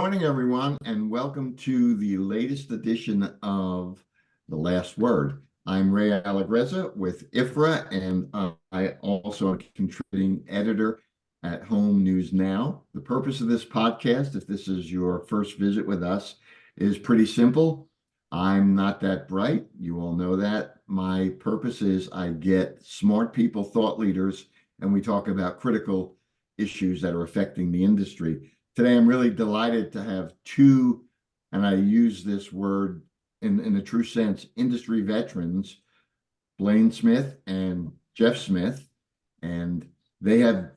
Morning, everyone, and welcome to the latest edition of The Last Word. I'm Ray Allegrezza with IFRA, and I also am a contributing editor at Home News Now. The purpose of this podcast, if this is your first visit with us, is pretty simple. I'm not that bright. You all know that. My purpose is I get smart people, thought leaders, and we talk about critical issues that are affecting the industry. Today, I'm really delighted to have two, and I use this word in a true sense, industry veterans, Blaine Smith and Jeff Smith, and they have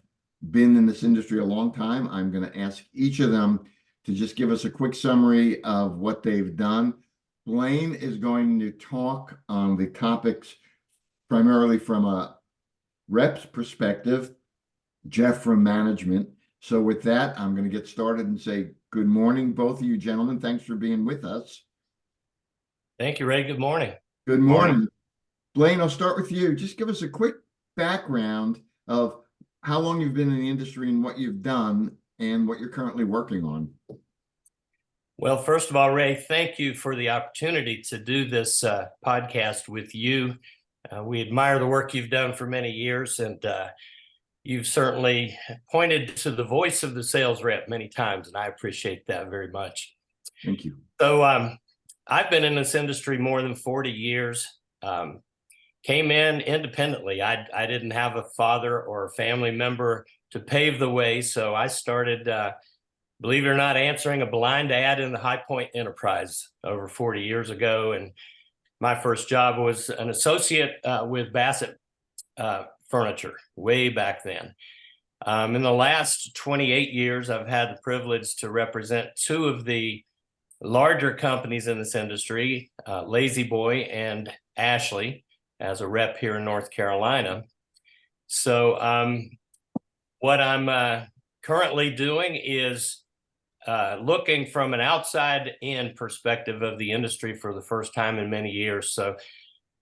been in this industry a long time. I'm going to ask each of them to just give us a quick summary of what they've done. Blaine is going to talk on the topics primarily from a rep's perspective, Jeff from management. So with that, I'm going to get started and say good morning, both of you gentlemen. Thanks for being with us. Thank you, Ray. Good morning. Good morning. Blaine, I'll start with you. Just give us a quick background of how long you've been in the industry and what you've done and what you're currently working on. Well, first of all, Ray, thank you for the opportunity to do this podcast with you. We admire the work you've done for many years, and you've certainly pointed to the voice of the sales rep many times, and I appreciate that very much. Thank you. So I've been in this industry more than 40 years. Came in independently. I didn't have a father or a family member to pave the way, so I started, believe it or not, answering a blind ad in the High Point Enterprise over 40 years ago. And my first job was an associate with Bassett Furniture way back then. In the last 28 years, I've had the privilege to represent two of the larger companies in this industry, Lazy Boy and Ashley, as a rep here in North Carolina. So what I'm currently doing is looking from an outside-in perspective of the industry for the first time in many years. So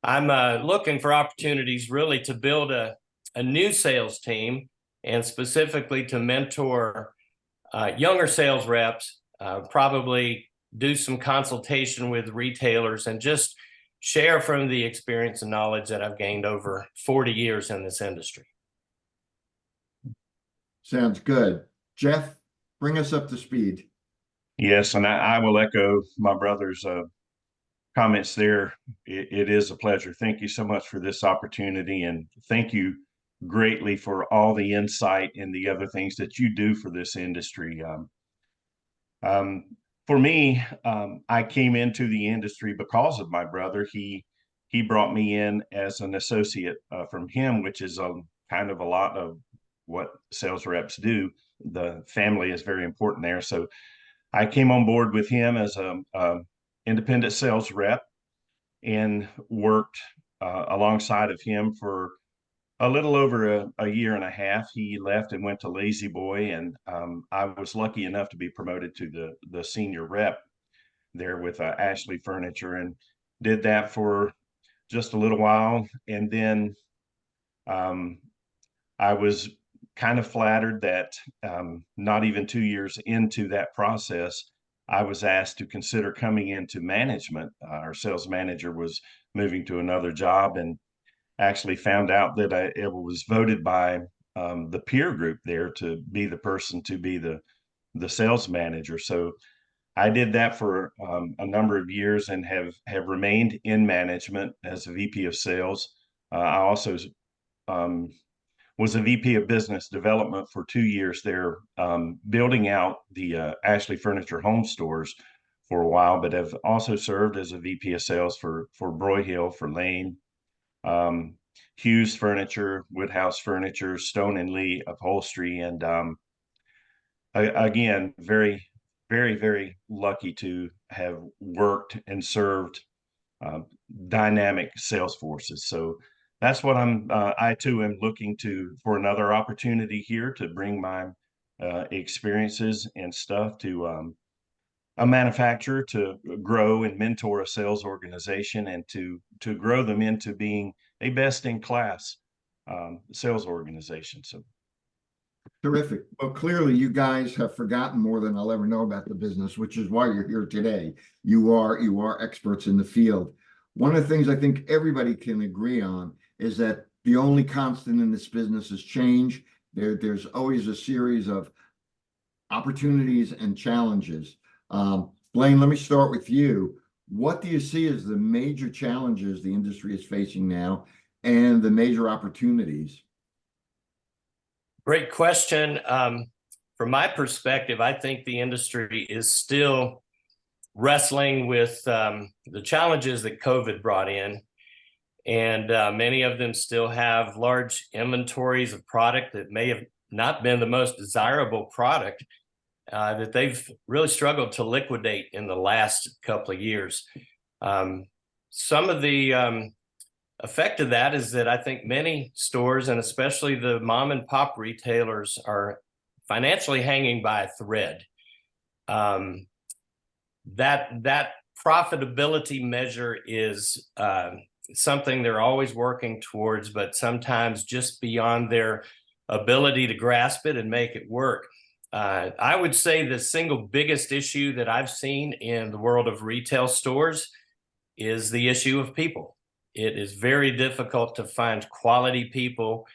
I'm looking for opportunities really to build a new sales team, and specifically to mentor younger sales reps, probably do some consultation with retailers, and just share from the experience and knowledge that I've gained over 40 years in this industry. Sounds good. Jeff, bring us up to speed. Yes, and I will echo my brother's comments there. It is a pleasure. Thank you so much for this opportunity, and thank you greatly for all the insight and the other things that you do for this industry. For me, I came into the industry because of my brother. He brought me in as an associate from him, which is kind of a lot of what sales reps do. The family is very important there. So I came on board with him as a independent sales rep and worked alongside of him for a little over a year and a half. He left and went to Lazy Boy, and I was lucky enough to be promoted to the senior rep there with Ashley Furniture, and did that for just a little while. And then I was kind of flattered that not even 2 years into that process, I was asked to consider coming into management. Our sales manager was moving to another job, and actually found out that it was voted by the peer group there to be the person to be the sales manager. So I did that for a number of years and have remained in management as a VP of sales. I also was a VP of business development for 2 years there, building out the Ashley Furniture home stores for a while, but have also served as a VP of sales for Broyhill, for Lane, Hughes Furniture, Woodhouse Furniture, Stone and Lee Upholstery, and again, very, very, very lucky to have worked and served dynamic sales forces. So that's what I too am looking for another opportunity here to bring my experiences and stuff to a manufacturer, to grow and mentor a sales organization, and to grow them into being a best in class sales organization. So Terrific. Well, clearly you guys have forgotten more than I'll ever know about the business, which is why you're here today. You are experts in the field. One of the things I think everybody can agree on is that the only constant in this business is change. There's always a series of opportunities and challenges. Blaine, let me start with you. What do you see as the major challenges the industry is facing now and the major opportunities? Great question. From my perspective, I think the industry is still wrestling with the challenges that COVID brought in. And many of them still have large inventories of product that may have not been the most desirable product that they've really struggled to liquidate in the last couple of years. Some of the effect of that is that I think many stores, and especially the mom and pop retailers, are financially hanging by a thread. That profitability measure is something they're always working towards, but sometimes just beyond their ability to grasp it and make it work. I would say the single biggest issue that I've seen in the world of retail stores is the issue of people. It is very difficult to find quality people.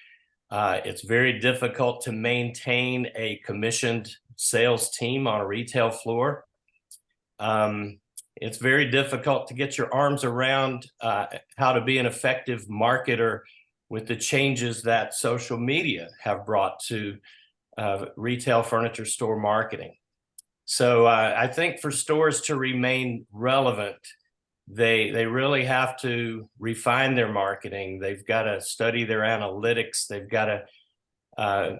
It's very difficult to maintain a commissioned sales team on a retail floor. It's very difficult to get your arms around how to be an effective marketer with the changes that social media have brought to retail furniture store marketing. So I think for stores to remain relevant, they really have to refine their marketing. They've got to study their analytics. They've got to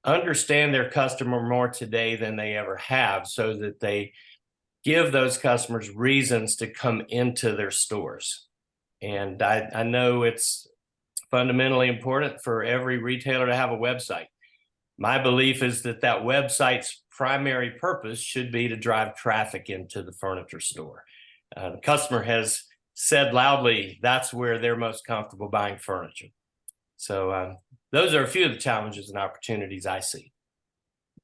understand their customer more today than they ever have, so that they give those customers reasons to come into their stores. And I know it's fundamentally important for every retailer to have a website. My belief is that that website's primary purpose should be to drive traffic into the furniture store. The customer has said loudly that's where they're most comfortable buying furniture. So those are a few of the challenges and opportunities I see.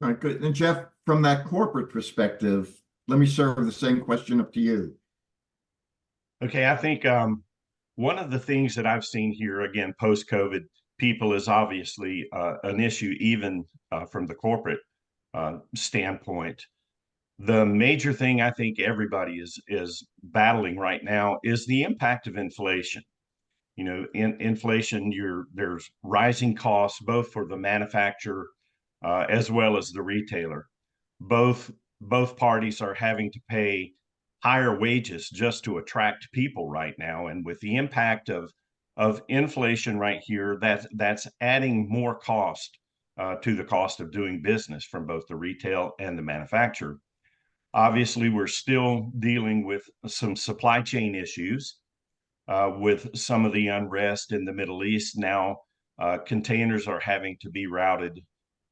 All right, good. And Jeff, from that corporate perspective, let me serve the same question up to you. Okay, I think one of the things that I've seen here, again, post-COVID, people is obviously an issue, even from the corporate standpoint. The major thing I think everybody is battling right now is the impact of inflation. You know, inflation, there's rising costs both for the manufacturer as well as the retailer. Both parties are having to pay higher wages just to attract people right now, and with the impact of inflation right here, that's adding more cost to the cost of doing business from both the retail and the manufacturer. Obviously, we're still dealing with some supply chain issues with some of the unrest in the Middle East. Now, containers are having to be routed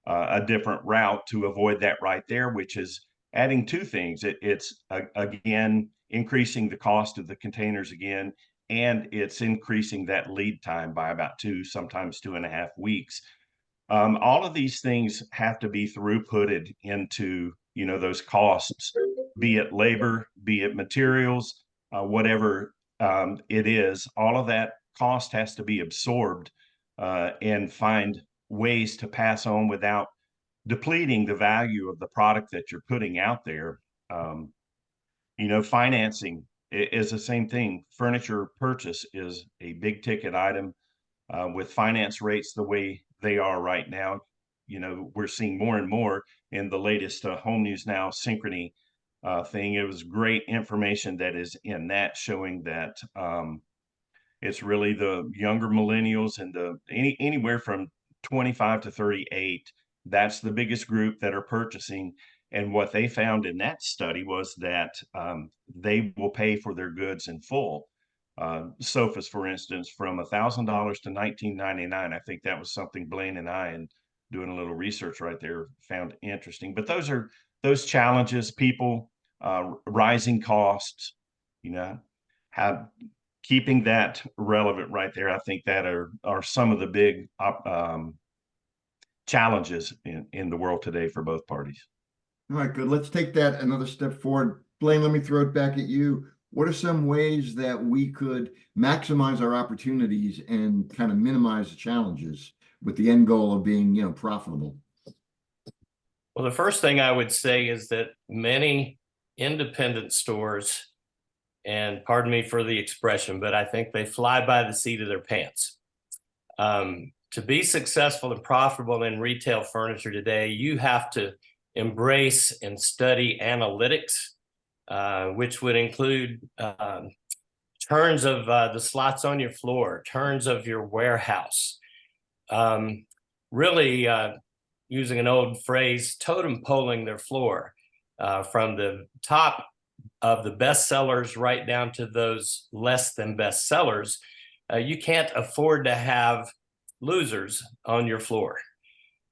a different route to avoid that right there, which is adding two things. It's again, increasing the cost of the containers again, and it's increasing that lead time by about 2, sometimes 2.5 weeks. All of these things have to be throughputed into, you know, those costs, be it labor, be it materials, whatever it is. All of that cost has to be absorbed and find ways to pass on without depleting the value of the product that you're putting out there. You know, financing is the same thing. Furniture purchase is a big ticket item. With finance rates the way they are right now, you know, we're seeing more and more in the latest Home News Now Synchrony thing. It was great information that is in that, showing that it's really the younger millennials and anywhere from 25 to 38. That's the biggest group that are purchasing. And what they found in that study was that they will pay for their goods in full. Sofas, for instance, from $1,000 to $19.99. I think that was something Blaine and I, and doing a little research right there, found interesting. But those challenges, people, rising costs, you know, keeping that relevant right there. I think that are some of the big challenges in the world today for both parties. All right, good. Let's take that another step forward. Blaine, let me throw it back at you. What are some ways that we could maximize our opportunities and kind of minimize the challenges with the end goal of being, profitable? Well, the first thing I would say is that many independent stores, and pardon me for the expression, but I think they fly by the seat of their pants. To be successful and profitable in retail furniture today, you have to embrace and study analytics, which would include turns of the slots on your floor, turns of your warehouse. Really, using an old phrase, totem poling their floor from the top of the best sellers right down to those less than best sellers. You can't afford to have losers on your floor.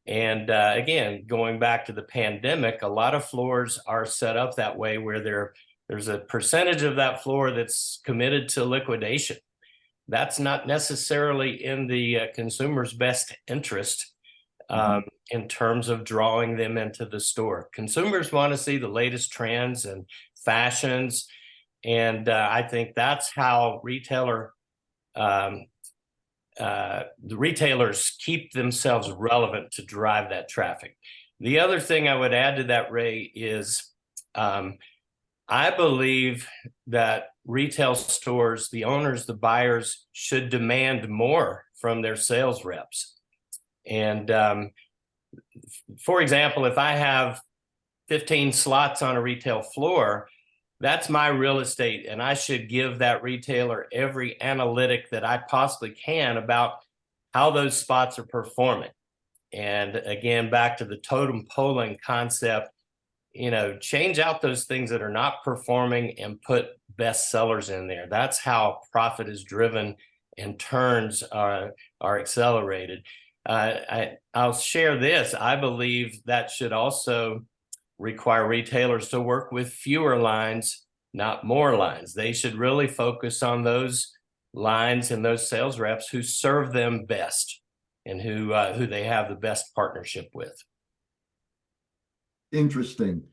And again, going back to the pandemic, a lot of floors are set up that way where there's a percentage of that floor that's committed to liquidation. That's not necessarily in the consumer's best interest in terms of drawing them into the store. Consumers want to see the latest trends and fashions. And I think that's how the retailers keep themselves relevant to drive that traffic. The other thing I would add to that, Ray, is I believe that retail stores, the owners, the buyers, should demand more from their sales reps. And for example, if I have 15 slots on a retail floor, that's my real estate, and I should give that retailer every analytic that I possibly can about how those spots are performing. And again, back to the totem poling concept, change out those things that are not performing and put best sellers in there. That's how profit is driven and turns are accelerated. I'll share this. I believe that should also require retailers to work with fewer lines, not more lines. They should really focus on those lines and those sales reps who serve them best and who they have the best partnership with. Interesting.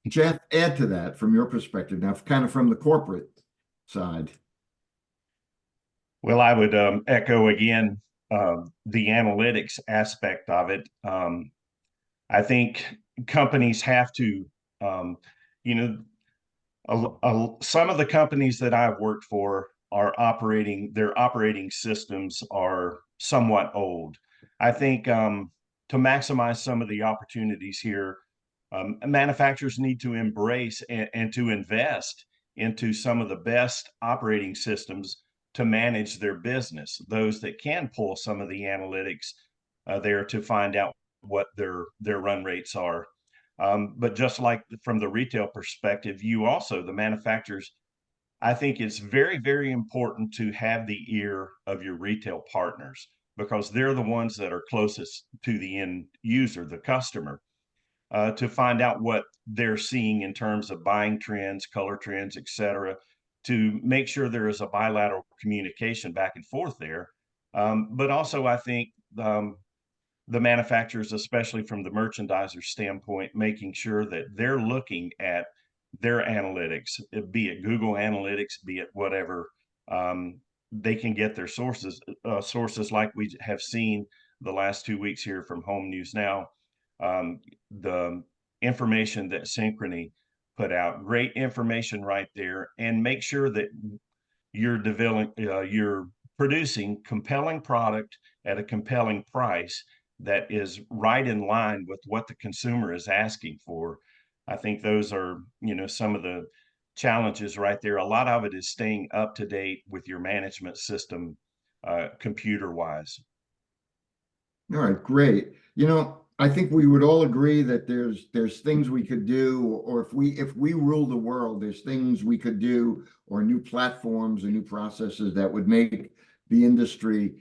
Jeff, add to that from your perspective now, kind of from the corporate side. Well, I would echo again the analytics aspect of it. I think companies have to, some of the companies that I've worked for are their operating systems are somewhat old. I think to maximize some of the opportunities here, manufacturers need to embrace and to invest into some of the best operating systems to manage their business, those that can pull some of the analytics there to find out what their run rates are. But just like from the retail perspective, the manufacturers, I think it's very, very important to have the ear of your retail partners because they're the ones that are closest to the end user, the customer, to find out what they're seeing in terms of buying trends, color trends, et cetera, to make sure there is a bilateral communication back and forth there. But also, I think the manufacturers, especially from the merchandiser standpoint, making sure that they're looking at their analytics, be it Google Analytics, be it whatever, they can get their sources like we have seen the last 2 weeks here from Home News Now. The information that Synchrony put out, great information right there, and make sure that you're producing compelling product at a compelling price that is right in line with what the consumer is asking for. I think those are, some of the challenges right there. A lot of it is staying up to date with your management system, computer wise. All right, great. I think we would all agree that there's things we could do, or if we rule the world, there's things we could do, or new platforms or new processes that would make the industry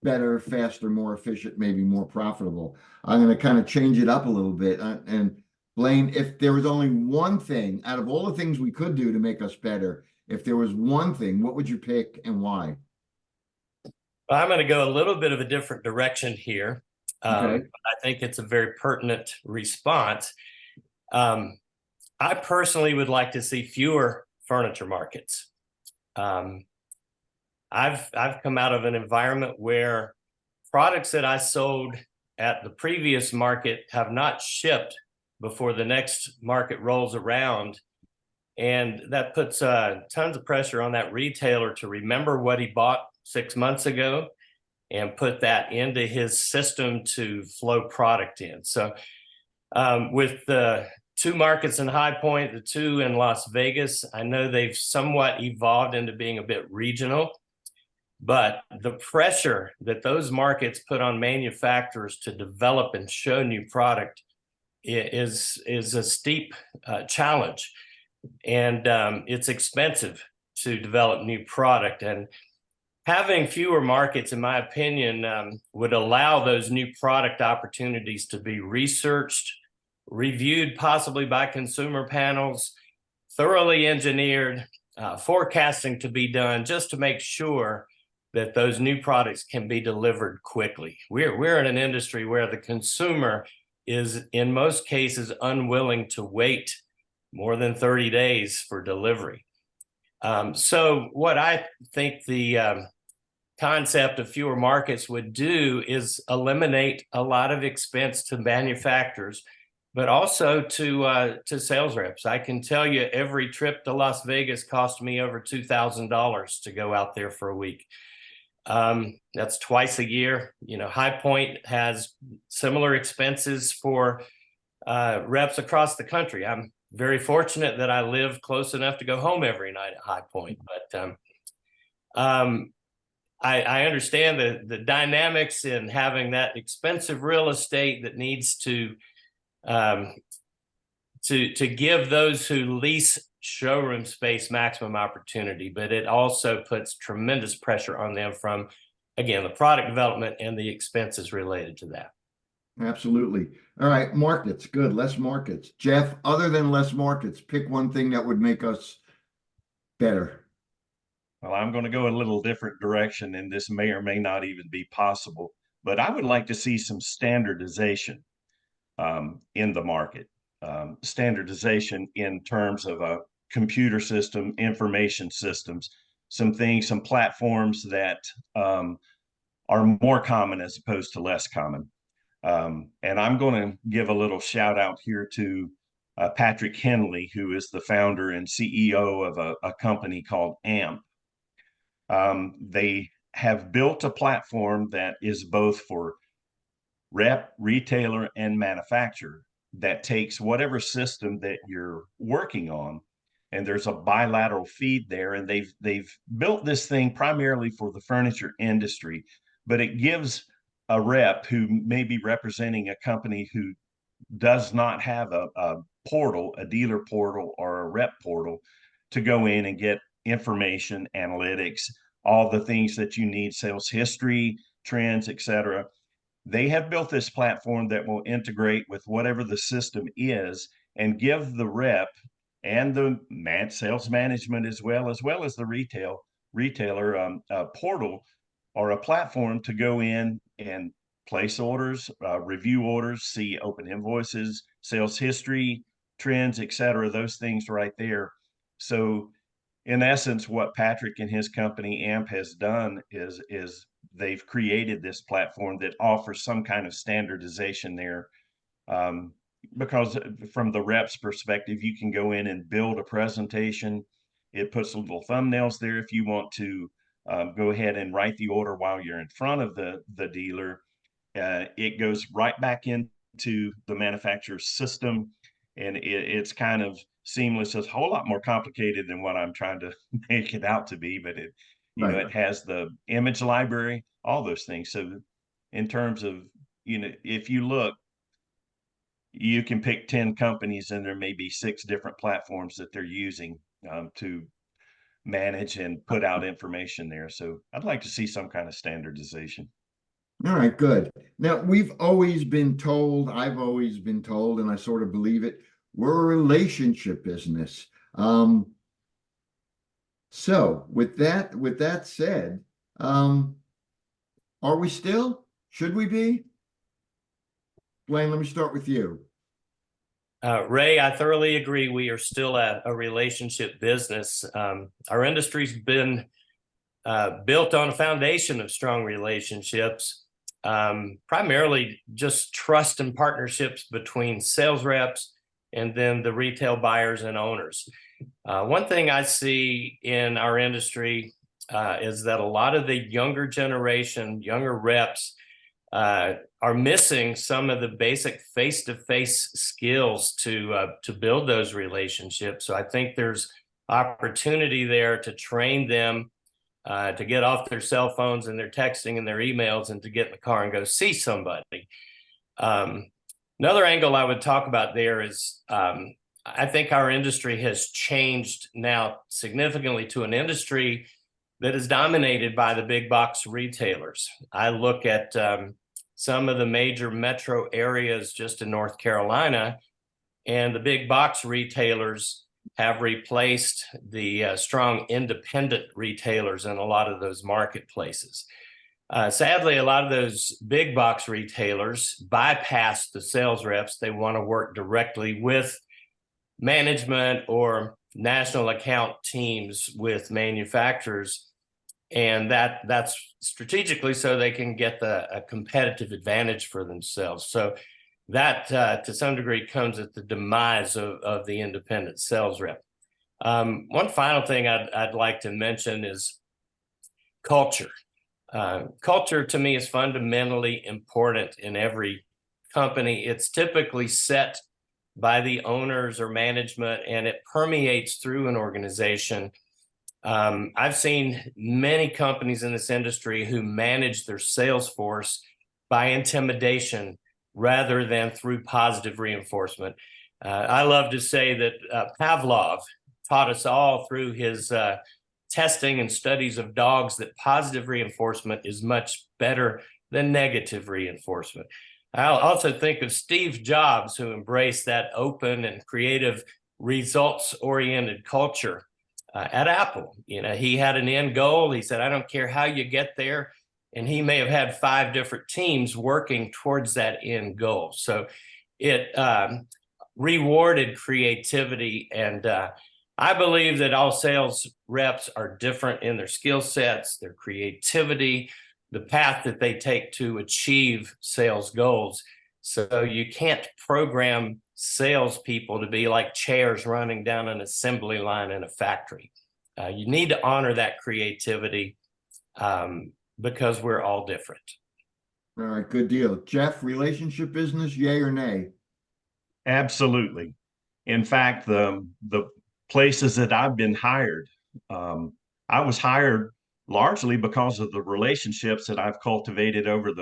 better, faster, more efficient, maybe more profitable. I'm going to kind of change it up a little bit. And Blaine, if there was only one thing out of all the things we could do to make us better, if there was one thing, what would you pick and why? I'm going to go a little bit of a different direction here. Okay. I think it's a very pertinent response. I personally would like to see fewer furniture markets. I've come out of an environment where products that I sold at the previous market have not shipped before the next market rolls around. And that puts tons of pressure on that retailer to remember what he bought 6 months ago and put that into his system to flow product in. So with the 2 markets in High Point, the 2 in Las Vegas, I know they've somewhat evolved into being a bit regional, but the pressure that those markets put on manufacturers to develop and show new product is a steep challenge. And it's expensive to develop new product. And having fewer markets, in my opinion, would allow those new product opportunities to be researched, reviewed possibly by consumer panels, thoroughly engineered, forecasting to be done just to make sure that those new products can be delivered quickly. We're in an industry where the consumer is, in most cases, unwilling to wait more than 30 days for delivery. So what I think the concept of fewer markets would do is eliminate a lot of expense to manufacturers, but also to sales reps. I can tell you every trip to Las Vegas cost me over $2,000 to go out there for a week. That's twice a year. You know, High Point has similar expenses for reps across the country. I'm very fortunate that I live close enough to go home every night at High Point, but I understand the dynamics in having that expensive real estate that needs to give those who lease showroom space maximum opportunity, but it also puts tremendous pressure on them from, again, the product development and the expenses related to that. Absolutely. All right, markets. Good. Less markets. Jeff, other than less markets, pick one thing that would make us better. Well, I'm going to go a little different direction, and this may or may not even be possible, but I would like to see some standardization in the market. Standardization in terms of a computer system, information systems, some things, some platforms that are more common as opposed to less common. And I'm going to give a little shout out here to Patrick Henley, who is the founder and CEO of a company called AMP. They have built a platform that is both for rep, retailer, and manufacturer that takes whatever system that you're working on, and there's a bilateral feed there, and they've built this thing primarily for the furniture industry, but it gives a rep who may be representing a company who does not have a portal, a dealer portal or a rep portal, to go in and get information, analytics, all the things that you need, sales history, trends, etc. They have built this platform that will integrate with whatever the system is and give the rep and the sales management as well as the retailer portal or a platform to go in and place orders, review orders, see open invoices, sales history, trends, etc. Those things right there. So in essence, what Patrick and his company AMP has done is they've created this platform that offers some kind of standardization there. Because from the rep's perspective, you can go in and build a presentation. It puts little thumbnails there if you want to go ahead and write the order while you're in front of the dealer. It goes right back into the manufacturer's system, and it's kind of seamless. It's a whole lot more complicated than what I'm trying to make it out to be, but it, you know, it has the image library, all those things. So in terms of, you know, if you look, you can pick 10 companies and there may be 6 different platforms that they're using to manage and put out information there. So I'd like to see some kind of standardization. All right, good. Now, we've always been told, I've always been told, and I sort of believe it, we're a relationship business. So with that said, are we still? Should we be? Blaine, let me start with you. Ray, I thoroughly agree. We are still a relationship business. Our industry's been built on a foundation of strong relationships, primarily just trust and partnerships between sales reps and then the retail buyers and owners. One thing I see in our industry is that a lot of the younger generation, younger reps, are missing some of the basic face-to-face skills to build those relationships. So I think there's opportunity there to train them to get off their cell phones and their texting and their emails and to get in the car and go see somebody. Another angle I would talk about there is I think our industry has changed now significantly to an industry that is dominated by the big box retailers. I look at some of the major metro areas just in North Carolina, and the big box retailers have replaced the strong independent retailers in a lot of those marketplaces. Sadly, a lot of those big box retailers bypass the sales reps. They want to work directly with management or national account teams with manufacturers. And that's strategically so they can get a competitive advantage for themselves. So that to some degree comes at the demise of the independent sales rep. One final thing I'd like to mention is culture. Culture to me is fundamentally important in every company. It's typically set by the owners or management, and it permeates through an organization. I've seen many companies in this industry who manage their sales force by intimidation rather than through positive reinforcement. I love to say that Pavlov taught us all through his testing and studies of dogs that positive reinforcement is much better than negative reinforcement. I'll also think of Steve Jobs, who embraced that open and creative results-oriented culture at Apple. You know, he had an end goal. He said, I don't care how you get there. And he may have had 5 different teams working towards that end goal. So it rewarded creativity. And I believe that all sales reps are different in their skill sets, their creativity, the path that they take to achieve sales goals. So you can't program salespeople to be like chairs running down an assembly line in a factory. You need to honor that creativity because we're all different. All right, good deal. Jeff, relationship business, yay or nay? Absolutely. In fact, the places that I've been hired, I was hired largely because of the relationships that I've cultivated over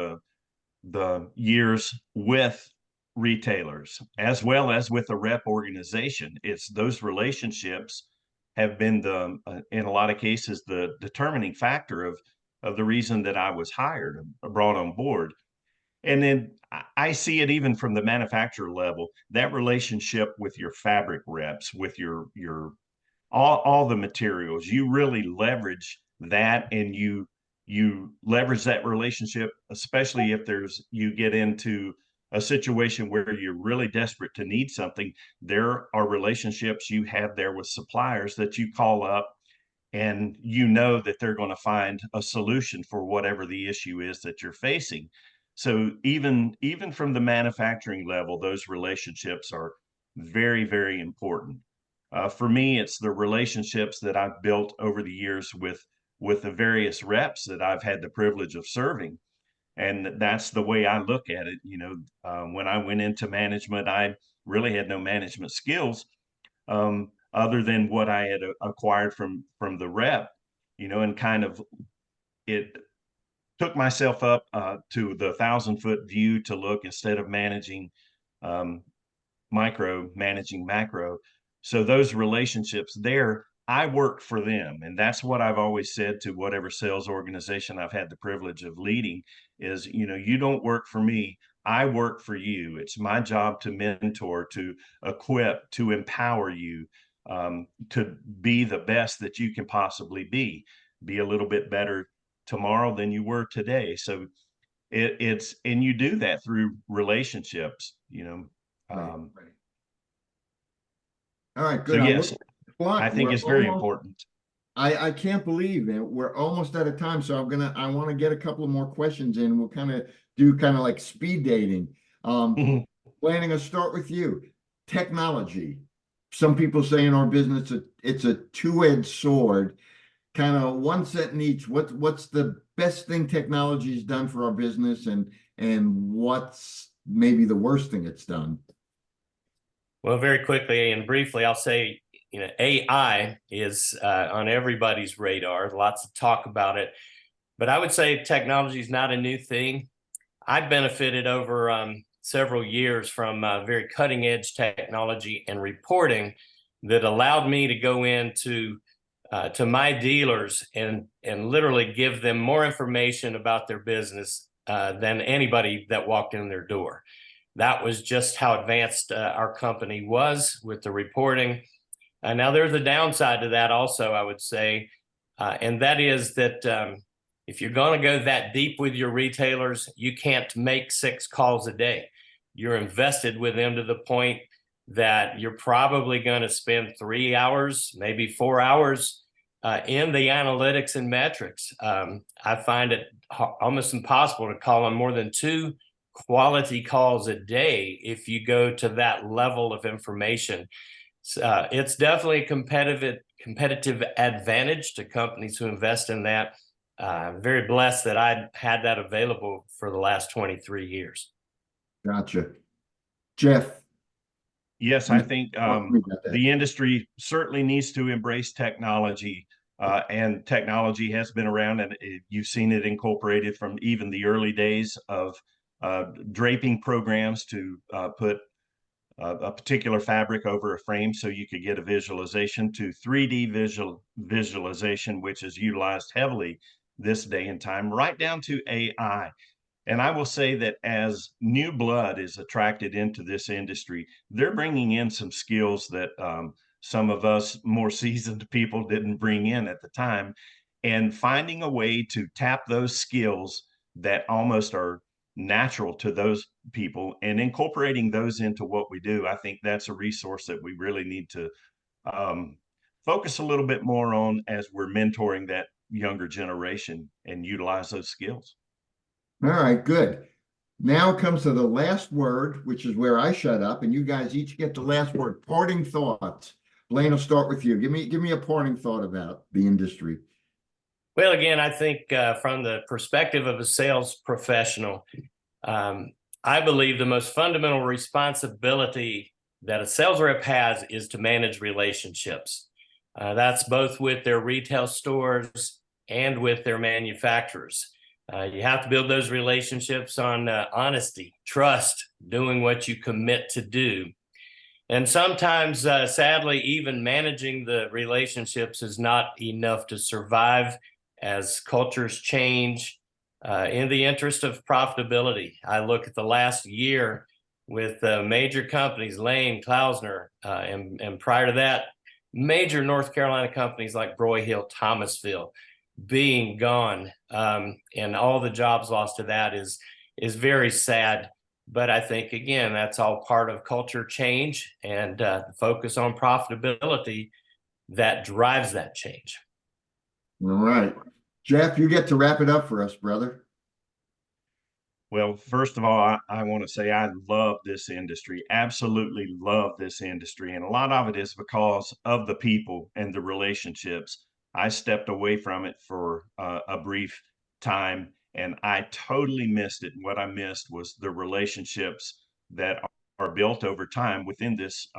the years with retailers, as well as with the rep organization. It's those relationships have been in a lot of cases, the determining factor of the reason that I was hired, brought on board. And then I see it even from the manufacturer level, that relationship with your fabric reps, with your all the materials, you really leverage that, and you leverage that relationship, especially if you get into a situation where you're really desperate to need something. There are relationships you have there with suppliers that you call up, and you know that they're going to find a solution for whatever the issue is that you're facing. So even from the manufacturing level, those relationships are very, very important. For me, it's the relationships that I've built over the years with the various reps that I've had the privilege of serving. And that's the way I look at it. You know, when I went into management, I really had no management skills other than what I had acquired from the rep, you know, and kind of it took myself up to the 1,000-foot view to look, instead of managing micro, managing macro. So those relationships there, I work for them. And that's what I've always said to whatever sales organization I've had the privilege of leading is, you know, you don't work for me. I work for you. It's my job to mentor, to equip, to empower you, to be the best that you can possibly be a little bit better tomorrow than you were today. So and you do that through relationships, Right, um, right. All right, so good. I'm yes, looking at the clock. I think We're it's very almost, important. I can't believe it. We're almost out of time. So I want to get a couple of more questions in. We'll kind of like speed dating. Um, Planning to start with you. Technology. Some people say in our business it's a two-edged sword. Kind of one sentence each. What's the best thing technology's done for our business, and what's maybe the worst thing it's done? Well, very quickly and briefly, I'll say, AI is on everybody's radar. Lots of talk about it, but I would say technology is not a new thing. I benefited over several years from very cutting edge technology and reporting that allowed me to go into to my dealers and literally give them more information about their business than anybody that walked in their door. That was just how advanced our company was with the reporting. Now there's a downside to that also, I would say, and that is that if you're going to go that deep with your retailers, you can't make 6 calls a day. You're invested with them to the point that you're probably going to spend 3 hours, maybe 4 hours in the analytics and metrics. I find it almost impossible to call on more than 2 quality calls a day if you go to that level of information. It's definitely a competitive advantage to companies who invest in that. Very blessed that I had that available for the last 23 years. Gotcha. Jeff, Yes, I you think talk to me about that. the industry certainly needs to embrace technology, and technology has been around, and you've seen it incorporated from even the early days of draping programs to put a particular fabric over a frame so you could get a visualization, to 3D visualization, which is utilized heavily this day and time, right down to AI. And I will say that as new blood is attracted into this industry, they're bringing in some skills that some of us more seasoned people didn't bring in at the time, and finding a way to tap those skills that almost are natural to those people and incorporating those into what we do. I think that's a resource that we really need to um, focus a little bit more on as we're mentoring that younger generation and utilize those skills. All right, good. Now comes to the last word, which is where I shut up, and you guys each get the last word. Parting thoughts. Blaine, I'll start with you. Give me a parting thought about the industry. Well, again, I think from the perspective of a sales professional, um, I believe the most fundamental responsibility that a sales rep has is to manage relationships. That's both with their retail stores and with their manufacturers. You have to build those relationships on honesty, trust, doing what you commit to do. And sometimes, sadly, even managing the relationships is not enough to survive as cultures change in the interest of profitability. I look at the last year with major companies, Lane, Klausner, and prior to that, major North Carolina companies like Broyhill, Thomasville being gone, and all the jobs lost to that is very sad. But I think, again, that's all part of culture change and focus on profitability that drives that change. All right. Jeff, you get to wrap it up for us, brother. Well, first of all, I want to say I love this industry, absolutely love this industry. And a lot of it is because of the people and the relationships. I stepped away from it for a brief time and I totally missed it. What I missed was the relationships that are built over time within this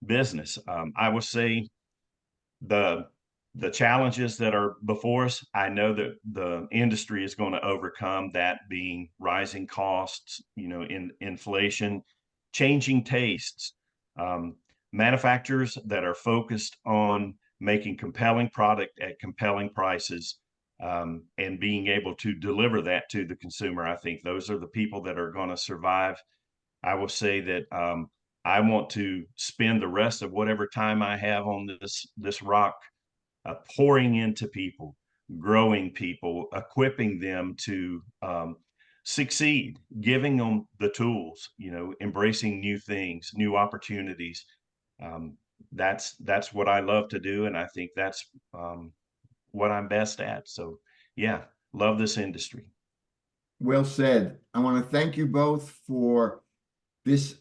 business. I will say the challenges that are before us, I know that the industry is going to overcome, that being rising costs, in inflation, changing tastes, um, manufacturers that are focused on making compelling product at compelling prices, and being able to deliver that to the consumer. I think those are the people that are going to survive. I will say that I want to spend the rest of whatever time I have on this rock, pouring into people, growing people, equipping them to succeed, giving them the tools, embracing new things, new opportunities. That's what I love to do, and I think that's what I'm best at. So yeah, love this industry. Well said. I want to thank you both for this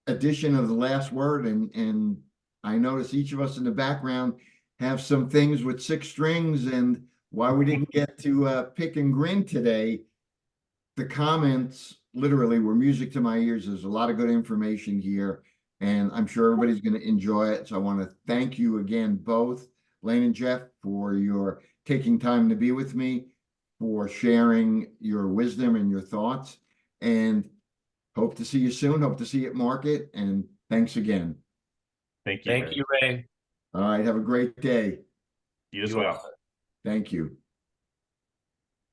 edition of The Last Word. And I notice each of us in the background have some things with six strings, and why we didn't get to pick and grin today. The comments literally were music to my ears. There's a lot of good information here, and I'm sure everybody's going to enjoy it. So I want to thank you again, both Blaine and Jeff, for your taking time to be with me, for sharing your wisdom and your thoughts, and hope to see you soon. Hope to see you at market, and thanks again. Thank you. Thank Ray. you, Ray. All right, have a great day. You as You well. also. Thank you.